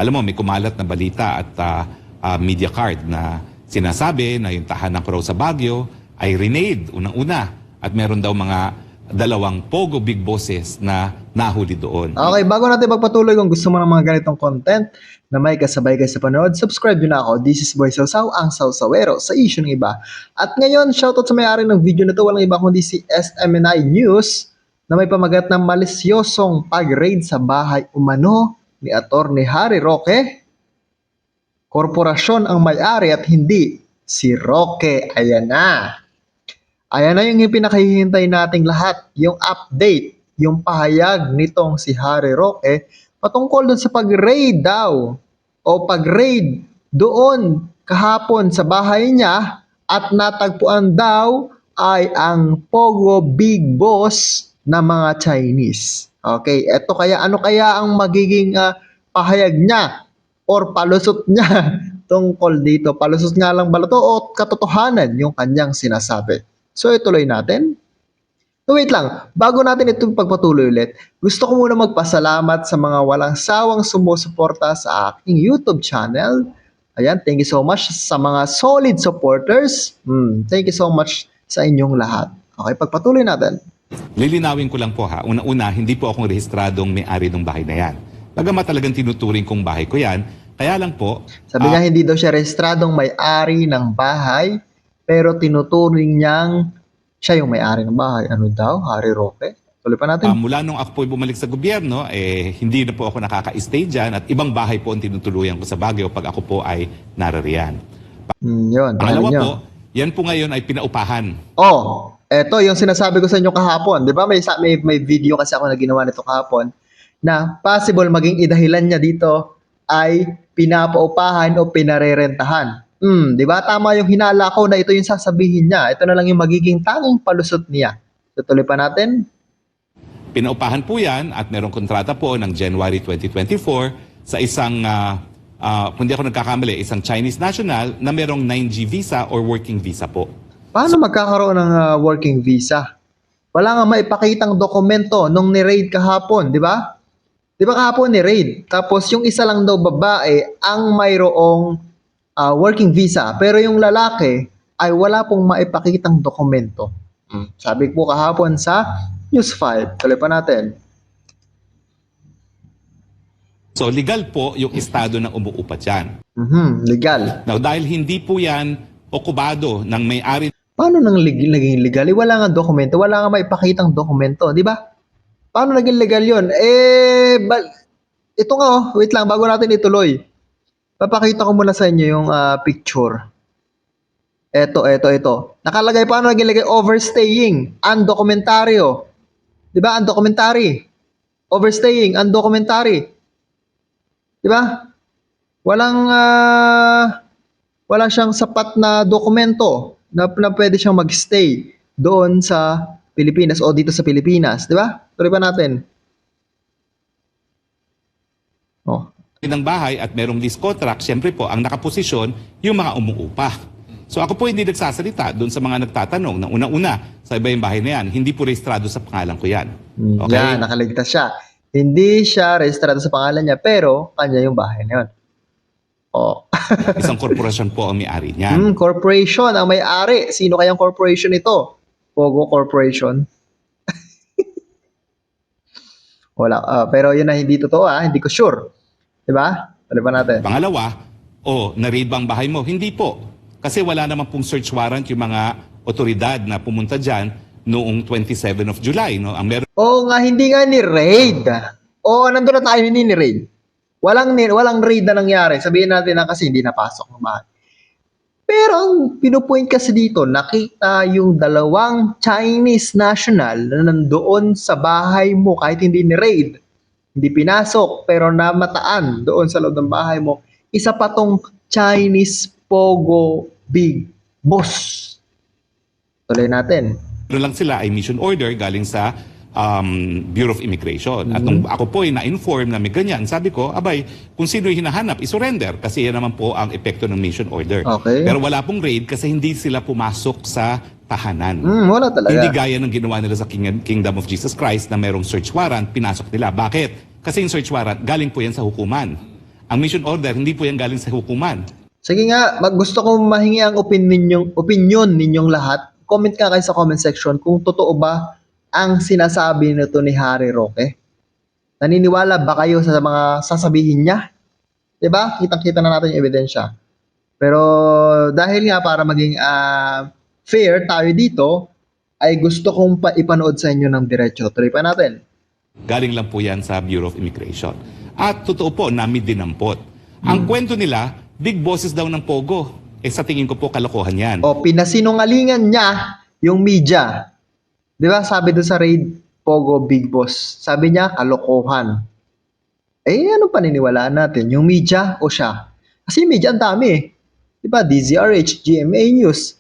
alam mo, may kumalat na balita at media card na sinasabi na yung tahanan ng Coroa sa Baguio ay renade unang-una at meron daw mga dalawang Pogo Big Bosses na nahuli doon. Okay, bago natin magpatuloy, kung gusto mo ng mga ganitong content na may kasabay kayo sa panood, subscribe nyo na ako. This is Boy Sausaw, ang Sausawero sa issue ng iba. At ngayon, shoutout sa may-ari ng video na to, walang iba kundi si SMNI News na may pamagat ng malisyosong pag-raid sa bahay umano ni Atty. Harry Roque. Korporasyon ang may-ari at hindi si Roque. Ayan na. Ayan na yung pinakahihintay nating lahat, yung update, yung pahayag nitong si Harry Roque patungkol dun sa pag-raid daw o pag-raid doon kahapon sa bahay niya at natagpuan daw ay ang Pogo Big Boss na mga Chinese. Okay, eto kaya ano kaya ang magiging pahayag niya or palusot niya tungkol dito? Palusot nga lang ba ito o katotohanan yung kanyang sinasabi? So, ituloy natin. So, wait lang. Bago natin ito pagpatuloy ulit, gusto ko muna magpasalamat sa mga walang sawang sumusuporta sa aking YouTube channel. Ayan, thank you so much sa mga solid supporters. Thank you so much sa inyong lahat. Okay, pagpatuloy natin. Lilinawin ko lang po ha, una-una, hindi po akong rehistradong may-ari ng bahay na yan. Bagamat talagang tinuturing kong bahay ko yan, kaya lang po... Sabi niya, hindi daw siya rehistradong may-ari ng bahay, pero tinuturing niyang siya yung may-ari ng bahay. Ano daw, Harry Roque? Tuloy pa natin. Mula nung ako po bumalik sa gobyerno, hindi na po ako nakaka-stay dyan at ibang bahay po ang tinutuluyan ko sa Baguio pag ako po ay narariyan. Yun, Pangalawa po, yan po ngayon ay pinaupahan. Oh, eto yung sinasabi ko sa inyo kahapon. Di ba may video kasi ako na ginawa nito kahapon na possible maging idahilan niya dito ay pinapaupahan o pinarerentahan. Di ba? Tama yung hinala ko na ito yung sasabihin niya. Ito na lang yung magiging tanging palusot niya. Tutuloy pa natin. Pinaupahan po yan at merong kontrata po ng January 2024 sa isang, kung di ako nagkakamali, isang Chinese national na merong 9G visa or working visa po. Paano magkakaroon ng working visa? Wala nga maipakitang dokumento nung ni-raid kahapon, di ba? Di ba kahapon ni-raid? Tapos yung isa lang daw babae ang mayroong working visa, pero yung lalaki ay wala pong maipakitang dokumento. Sabi po kahapon sa News 5. Tuloy pa natin. So legal po yung estado ng umuupa dyan. Legal. Now dahil hindi po yan okupado ng may-ari. Paano naging legal? Wala nga dokumento, wala nga maipakitang dokumento, di ba? Paano naging legal yun? Ito nga wait lang, bago natin ituloy. Papakita ko muna sa inyo yung picture. Ito. Nakalagay paano naging legal? Overstaying, undocumentaryo. Di ba? Undocumentary. Overstaying, undocumentary. Di ba? Wala siyang sapat na dokumento na pwede siyang magstay doon sa Pilipinas o dito sa Pilipinas. Di ba? Tuloy pa natin. Ng bahay at merong lease contract, siyempre po, ang nakaposisyon yung mga umuupa. So ako po hindi nagsasalita doon sa mga nagtatanong na una-una sa iba yung bahay na yan. Hindi po rehistrado sa pangalan ko yan. Okay? Yan, nakaligtas siya. Hindi siya rehistrado sa pangalan niya, pero kanya yung bahay na yun. Isang korporasyon po ang may-ari niyan. Corporation ang may-ari. Sino kayang corporation ito? Pogo Corporation. Wala. Pero yun na hindi totoo hindi ko sure. Diba? Tuloy pa natin. Pangalawa, na-raid ba ang bahay mo? Hindi po. Kasi wala naman pong search warrant yung mga otoridad na pumunta dyan noong 27 of July. No? Ang nga, hindi nga ni-raid. Nandun na tayo, hindi ni-raid. Walang raid na nangyari. Sabihin natin na kasi hindi napasok ng bahay. Pero ang pinupoint kasi dito, nakita yung dalawang Chinese national na nandoon sa bahay mo kahit hindi ni-raid. Hindi pinasok, pero namataan doon sa loob ng bahay mo. Isa pa tong Chinese Pogo Big Boss. Tuloy natin. Ano lang sila ay mission order galing sa Bureau of Immigration. At nung ako po ay na-inform na may ganyan, sabi ko, abay, kung sino yung hinahanap, isurrender. Kasi yan naman po ang epekto ng mission order. Okay. Pero wala pong raid kasi hindi sila pumasok sa tahanan. Wala talaga. Hindi gaya ng ginawa nila sa Kingdom of Jesus Christ na merong search warrant, pinasok nila. Bakit? Kasi yung search warrant, galing po yan sa hukuman. Ang mission order, hindi po yan galing sa hukuman. Sige nga, gusto kong mahingi ang opinion ninyong lahat. Comment ka kayo sa comment section kung totoo ba ang sinasabi nito ni Harry Roque. Naniniwala ba kayo sa mga sasabihin niya? 'Di ba? Kitang-kita na natin yung ebidensya. Pero dahil nga para maging fair tayo dito, ay gusto kong ipanood sa inyo ng diretso. Tuloy pa natin. Galing lang po yan sa Bureau of Immigration. At totoo po, namin dinampot. Ang kwento nila, big bosses daw ng Pogo. Sa tingin ko po, kalokohan yan. O, pinasinungalingan niya yung media. Di ba? Sabi doon sa raid, Pogo Big Boss. Sabi niya, kalokohan. Ano paniniwalaan natin? Yung media o siya? Kasi yung media ang dami eh. Di ba? DZRH, GMA News,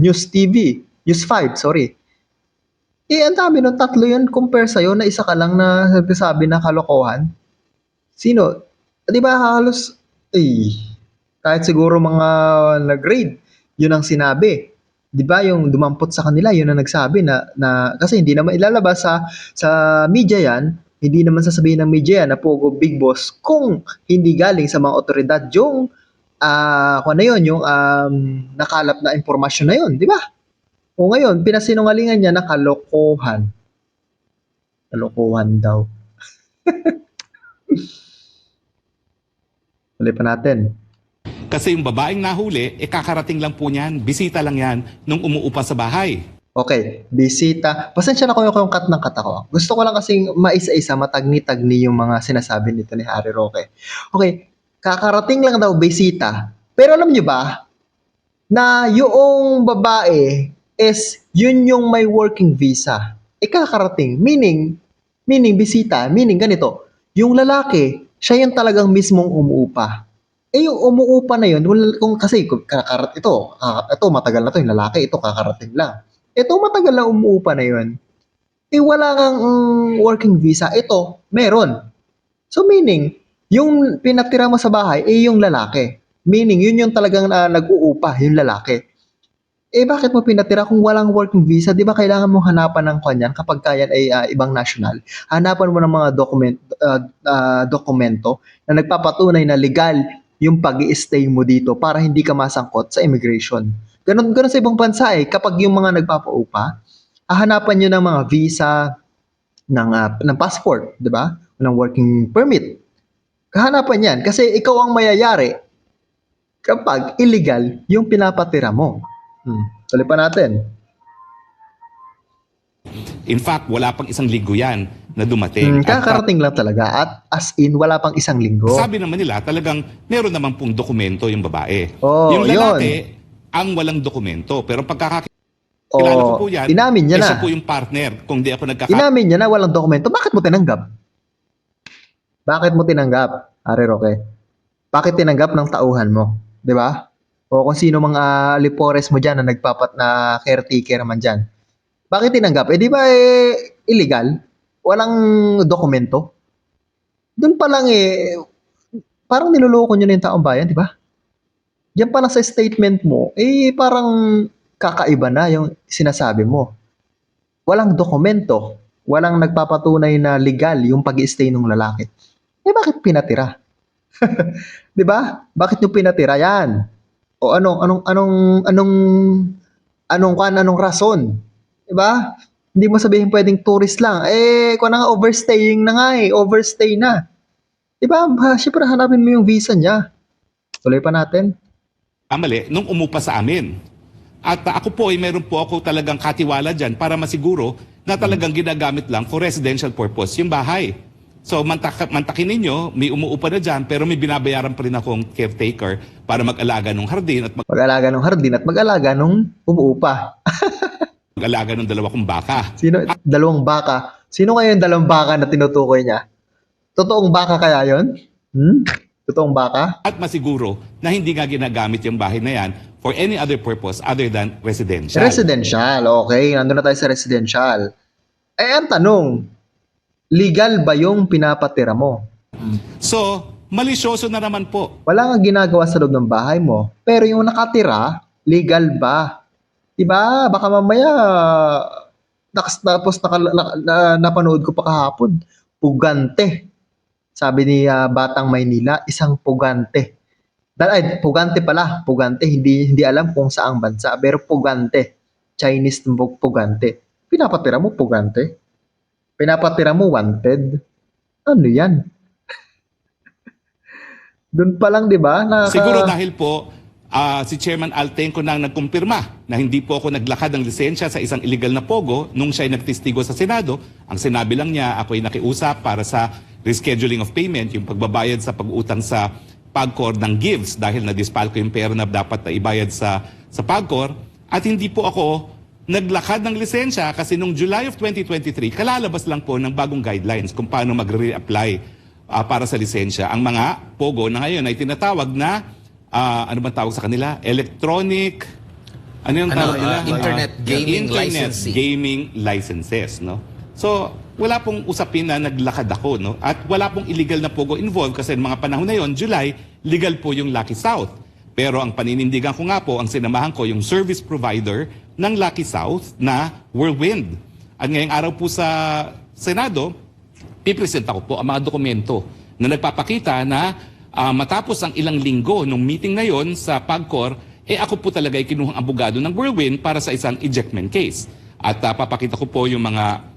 News TV, News 5, sorry. Ang dami nung tatlo yun compare sa'yo na isa ka lang na nagsasabi na kalokohan. Sino? Di ba halos, kahit siguro mga nag-grade, yun ang sinabi. Di ba yung dumampot sa kanila, yun ang nagsabi na kasi hindi naman ilalabas sa media yan, hindi naman sasabihin ng media yan na Pogo Big Boss kung hindi galing sa mga otoridad yung kung ano yun, yung nakalap na impormasyon na yun, di ba? O ngayon, pinasinungalingan niya na kalokohan. Kalokohan daw. Ulit pa natin. Kasi yung babaeng nahuli, kakarating lang po niyan. Bisita lang yan nung umuupa sa bahay. Okay, bisita. Pasensya na ko yung cut ng cut ako. Gusto ko lang kasing maisa-isa, matagni-tagni yung mga sinasabi nito ni Harry Roque. Okay, kakarating lang daw bisita. Pero alam niyo ba, na yung babae is yun yung may working visa. Kakarating. Meaning bisita. Meaning ganito. Yung lalaki, siya yung talagang mismong umuupa. Yung umuupa na yun, kasi ito matagal na to yung lalaki, ito kakarating lang. Ito matagal na umuupa na yun. Wala kang working visa, ito meron. So meaning, yung pinatira mo sa bahay, yung lalaki. Meaning, yun yung talagang nag-uupa, yung lalaki. Bakit mo pinatira kung walang working visa? Di ba kailangan mong hanapan ng kanyan kapag kayan ay ibang national? Hanapan mo ng mga dokumento na nagpapatunay na legal yung pag-i-stay mo dito para hindi ka masangkot sa immigration. Ganun sa ibang bansa kapag yung mga nagpapaupa, hahanapan nyo ng mga visa, ng passport, di ba? Ng working permit. Kahanapan yan kasi ikaw ang mayayari kapag illegal yung pinapatira mo. Tuloy pa natin. In fact, wala pang isang linggo yan na dumating. Kakarating lang talaga at as in, wala pang isang linggo. Sabi naman nila, talagang meron naman pong dokumento yung babae. Oh, yung lalaki, yun. ang walang dokumento. Pero pagkakakilala ko po yan, inamin niya na. siya po yung partner. Kung di ako Inamin niya na walang dokumento. Bakit mo tinanggap? Bakit mo tinanggap, Harry Roque? Bakit tinanggap ng tauhan mo? Di ba? O kung sino mga lipores mo dyan na na caretaker man dyan. Bakit tinanggap? Di ba illegal? Walang dokumento? Doon pa lang parang niloloko nyo na yung taong bayan, di ba? Yan pa lang sa statement mo, parang kakaiba na yung sinasabi mo. Walang dokumento. Walang nagpapatunay na legal yung pag-i-stay ng lalaki. Bakit pinatira? Di ba? Bakit nyo pinatira yan? O anong rason? 'Di ba? Hindi mo sabihin pwedeng tourist lang. Kung nga overstaying na nga overstay na. 'Di ba? Syempre hanapin mo yung visa niya. Tuloy pa natin. Mali, nung umupa sa amin. At ako po meron po ako talagang katiwala dyan para masiguro na talagang ginagamit lang for residential purpose yung bahay. So mantakin ninyo, may umuupa na dyan pero may binabayaran pa rin akong caretaker para mag-alaga ng hardin at mag-alaga nung umuupa. mag-alaga ng 2 kong baka. Sino? 2 baka. Sino kaya yung 2 baka na tinutukoy niya? Totoong baka kaya yun? Totoong baka? At masiguro na hindi nga ginagamit yung bahay na yan for any other purpose other than residential. Residential, okay. Nandun na tayo sa residential. Ang tanong, legal ba yung pinapatira mo? So, malisyoso na naman po. Wala kang ginagawa sa loob ng bahay mo. Pero yung nakatira, legal ba? Diba? Baka mamaya, tapos napanood ko pa kahapon, pugante. Sabi ni Batang Maynila, isang pugante. Pugante pala, pugante, hindi alam kung saang bansa, pero pugante. Chinese pugante. Pinapatira mo pugante? Pinapatira mo wanted? Ano yan? Doon pa lang, di ba? Siguro dahil po si Chairman Altenco na ang nagkumpirma na hindi po ako naglakad ng lisensya sa isang illegal na pogo nung siya'y nagtestigo sa Senado. Ang sinabi lang niya, ako'y nakiusap para sa rescheduling of payment, yung pagbabayad sa pag-utang sa PAGCOR ng gives dahil na-dispal ko yung pera na dapat na ibayad sa PAGCOR. At hindi po ako naglakad ng lisensya kasi nung July of 2023, kalalabas lang po ng bagong guidelines kung paano mag-re-apply para sa lisensya. Ang mga pogo na ngayon ay tinatawag na ano ba tawag sa kanila? Electronic ano yung tawag nila? Internet gaming Internet licensing. gaming licenses, no? So, wala pong usapin na naglakad ako, no? At wala pong illegal na pogo involved kasi mga panahon na yon, July, legal po yung Lucky South. Pero ang paninindigan ko nga po, ang sinamahan ko yung service provider ng Lucky South na Whirlwind. At ngayong araw po sa Senado, pipresenta ko po ang mga dokumento na nagpapakita na matapos ang ilang linggo nung meeting na yon sa PAGCOR, ako po talaga ay kinuhang abogado ng Whirlwind para sa isang ejectment case. At papakita ko po yung mga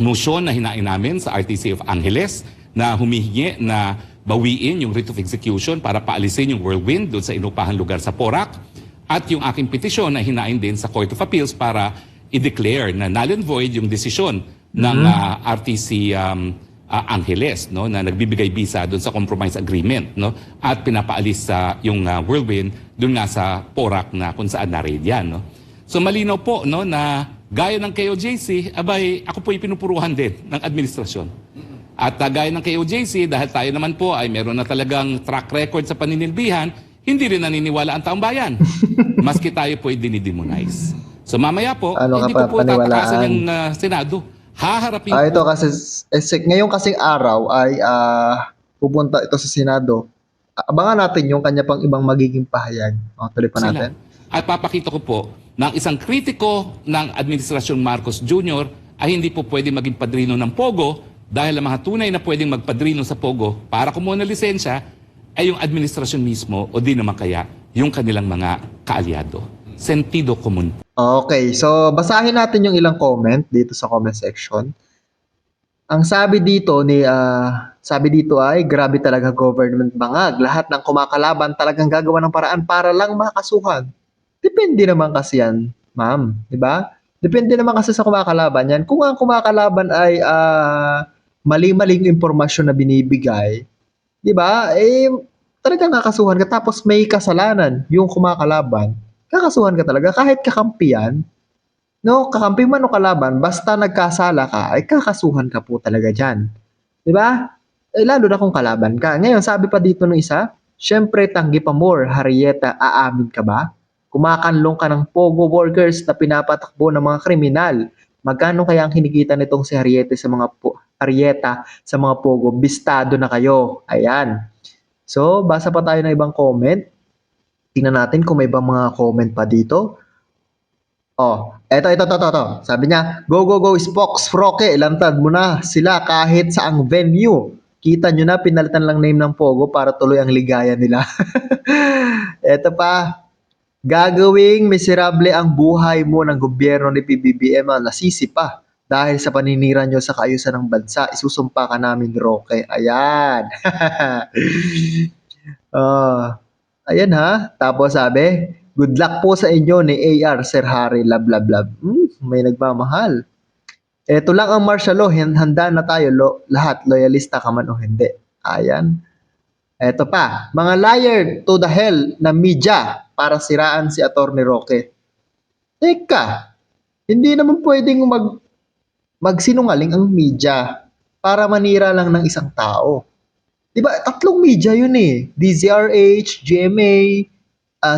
motion na hinain namin sa RTC of Angeles na humihingi na bawiin yung writ of execution para paalisin yung Whirlwind doon sa inupahang lugar sa Porac. At yung aking petisyon na hinain din sa Court of Appeals para i-declare na null and void yung desisyon ng RTC Angeles, no, na nagbibigay bisa doon sa compromise agreement, no, at pinapaalis sa yung Whirlwind doon nga sa Porac na kung saan na-raid yan, no. So malinaw po, no, na gaya ng KOJC, abay ako po ipinupuruhan din ng administrasyon. At gaya ng KOJC, dahil tayo naman po ay meron na talagang track record sa paninilbihan, hindi rin naniniwala ang taong bayan. Maski tayo po i-demonize. So mamaya po, hindi ko po tatakasan yung Senado. Haharapin ito kasi ngayon kasing araw ay pupunta ito sa Senado. Abangan natin yung kanya pang ibang magiging pahayag. Tuloy pa natin. At papakita ko po na isang kritiko ng Administrasyon Marcos Jr. ay hindi po pwede maging padrino ng Pogo dahil ang mga tunay na pwedeng magpadrino sa Pogo para kumuha ng lisensya ay yung administrasyon mismo o di naman kaya yung kanilang mga kaalyado. Sentido común. Okay, so basahin natin yung ilang comment dito sa comment section. Ang sabi dito ay grabe talaga government bangag. Lahat ng kumakalaban talagang gagawa ng paraan para lang makasuhan. Depende naman kasi yan, ma'am, 'di ba? Depende naman kasi sa kumakalaban yan. Kung ang kumakalaban ay mali-maling impormasyon na binibigay, 'di ba? Talagang kakasuhan ka tapos may kasalanan yung kumakalaban. Kakasuhan ka talaga kahit kakampi yan. No, kakampi man o kalaban, basta nagkasala ka, ay kakasuhan ka po talaga diyan. 'Di ba? Lalo na kung kalaban ka. Ngayon, sabi pa dito ng isa, syempre tanggi pa more, Harrieta, aamin ka ba? Kumakanlong ka ng Pogo workers na pinapatakbo ng mga kriminal. Magkano kaya ang kinikita nitong si Harrieta sa mga Pogo? Bistado na kayo. Ayan. So, basa pa tayo ng ibang comment. Tingnan natin kung may ibang mga comment pa dito. Eto. Sabi niya, go, Spox, Froke, ilantad mo na sila kahit sa ang venue. Kita nyo na, pinalitan lang name ng Pogo para tuloy ang ligaya nila. Eto pa, gagawing miserable ang buhay mo ng gobyerno ni PBBM, nasisi pa. Dahil sa paninira nyo sa kaayusan ng bansa, isusumpa ka namin, Roque. Ayan. Ayan ha. Tapos sabi, good luck po sa inyo ni AR, Sir Harry, love. May nagmamahal. Ito lang ang martial law, handa na tayo lahat, loyalista ka man o hindi. Ayan. Ito pa, mga liar to the hell na media para siraan si Atty. Roque. Teka, hindi naman pwedeng magsinungaling ang media para manira lang ng isang tao. Diba, 3 media yun eh. DZRH, GMA,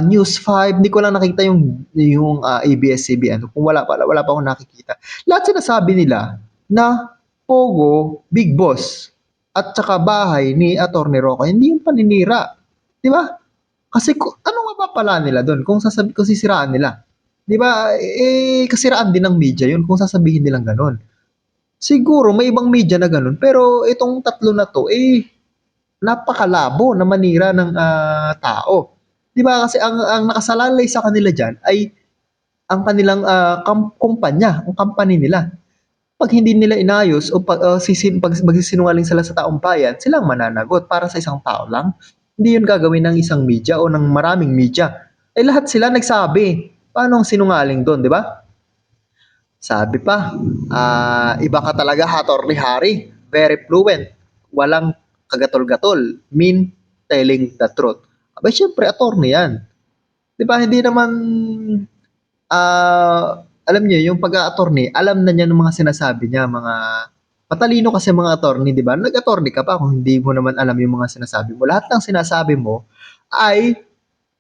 News 5. Hindi ko lang nakita yung ABS-CBN. Kung wala pa akong nakikita. Lahat sinasabi nila na Pogo, Big Boss, at saka bahay ni Atty. Roque, hindi yung paninira. Diba? Kasi ano mapapala nila doon kung sisiraan nila? Diba? Kasiraan din ng media yun kung sasabihin nilang ganun. Siguro may ibang media na ganun, pero itong tatlo na to, napakalabo na manira ng tao. 'Di ba kasi ang nakasalalay sa kanila diyan ay ang kanilang kumpanya, ang company nila. Pag hindi nila inayos o pag magsisinungaling sila sa taong bayan, sila ang mananagot para sa isang tao lang. Hindi yun gagawin ng isang media o ng maraming media. Lahat sila nagsabi. Paano ang sinungaling doon, di ba? Sabi pa, iba ka talaga, Attorney Harry. Very fluent. Walang kagatol-gatol. Mean telling the truth. Abay, syempre, attorney yan. Di ba, hindi naman, alam niyo, yung pag-attorney, alam na niya ng mga sinasabi niya, mga matalino kasi mga attorney, di ba? Nag-attorney ka pa kung hindi mo naman alam yung mga sinasabi mo. Lahat ng sinasabi mo ay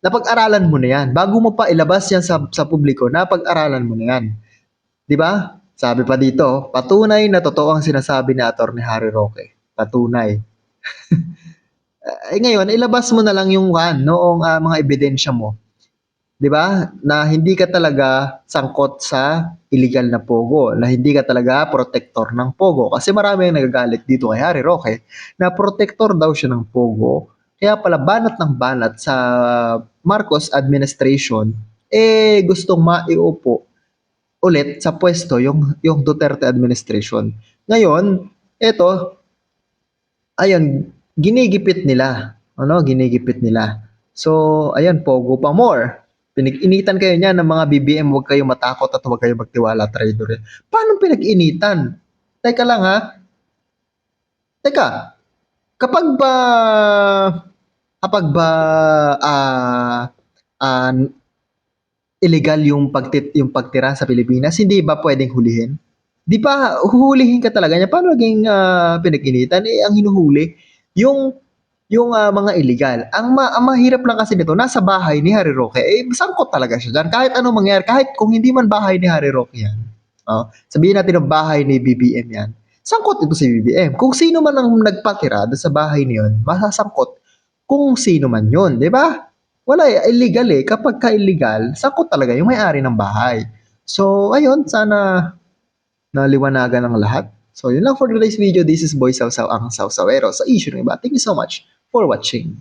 napag-aralan mo na yan. Bago mo pa ilabas yan sa publiko, napag-aralan mo na yan. Di ba? Sabi pa dito, patunay na totoo ang sinasabi ni Attorney Harry Roque. Patunay. Ngayon, ilabas mo na lang yung noong mga ebidensya mo. 'Di ba? Na hindi ka talaga sangkot sa illegal na pogo, na hindi ka talaga protector ng pogo. Kasi marami ang nagagalit dito kay Harry Roque na protector daw siya ng pogo. Kaya pala banat ng banat sa Marcos administration gustong maiupo ulit sa pwesto yung Duterte administration. Ngayon, eto, ayun, ginigipit nila. Ano, ginigipit nila. So, ayan, pogo pa more. Pinag-initan kayo niya ng mga BBM, huwag kayo matakot at huwag kayo magtiwala, traidor. Paano pinag-initan? Teka lang ha. Teka, kapag ba ah ah, illegal yung pagtira sa Pilipinas, hindi ba pwedeng hulihin? Di ba huhulihin ka talaga niya? Paano naging pinag-initan? Ang hinuhuli, yung mga illegal. Ang mahirap lang kasi nito, nasa bahay ni Harry Roque, sangkot talaga siya dyan. Kahit anong mangyari, kahit kung hindi man bahay ni Harry Roque yan, sabihin natin ang bahay ni BBM yan, sangkot ito si BBM. Kung sino man ang nagpatira doon sa bahay niyon, masasangkot kung sino man yun, di ba? Wala illegal Kapag ka-illegal, sangkot talaga yung may-ari ng bahay. So, ayun, sana naliwanagan ng lahat. So, yun lang for today's video. This is Boy Sausaw, ang Sausawero sa issue ng iba. Thank you so much for watching.